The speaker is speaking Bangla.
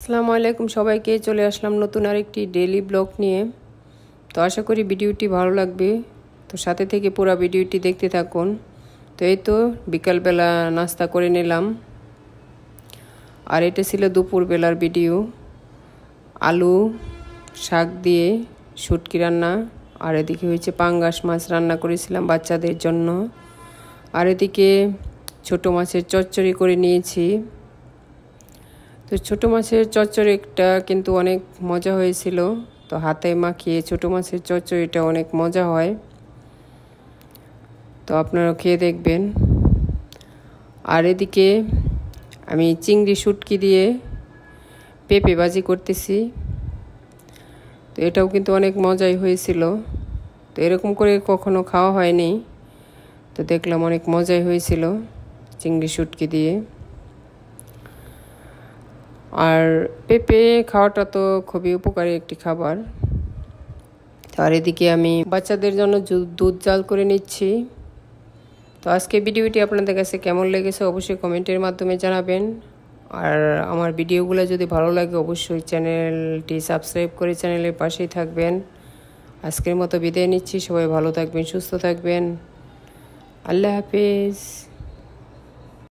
আসসালামু আলাইকুম সবাইকে, চলে আসলাম নতুন আরেকটি ডেইলি ব্লগ নিয়ে। তো আশা করি ভিডিওটি ভালো লাগবে, তো সাথে থেকে পুরো ভিডিওটি দেখতে থাকুন। তো এই তো বিকালবেলা নাস্তা করে নিলাম, আর এটা ছিল দুপুরবেলার ভিডিও। আলু শাক দিয়ে শুটকি রান্না, আর এদিকে হয়েছে পাঙ্গাস মাছ রান্না করেছিলাম বাচ্চাদের জন্য, আর এদিকে ছোটো মাছের চচ্চড়ি করে নিয়েছি। তো ছোটো মাছের চচ্চড়িটা কিন্তু অনেক মজা হয়েছিল, তো হাতে মাখিয়ে ছোটো মাছের চচ্চড়িটা অনেক মজা হয়, তো আপনারা খেয়ে দেখবেন। আর এদিকে আমি চিংড়ি শুটকি দিয়ে পেঁপে ভাজি করতেছি, তো এটাও কিন্তু অনেক মজাই হয়েছিল। তো এরকম করে কখনো খাওয়া হয়নি, তো দেখলাম অনেক মজাই হয়েছিল চিংড়ি শুটকি দিয়ে। আর পেঁপে খাওয়াটা তো খুবই উপকারী একটি খাবার। আর এদিকে আমি বাচ্চাদের জন্য দুধ জাল করে নিচ্ছি। তো আজকে ভিডিওটি আপনাদের কাছে কেমন লেগেছে অবশ্যই কমেন্টের মাধ্যমে জানাবেন। আর আমার ভিডিওগুলো যদি ভালো লাগে অবশ্যই চ্যানেলটি সাবস্ক্রাইব করে চ্যানেলের পাশেই থাকবেন। আজকের মতো বিদায় নিচ্ছি, সবাই ভালো থাকবেন, সুস্থ থাকবেন, আল্লাহ হাফেজ।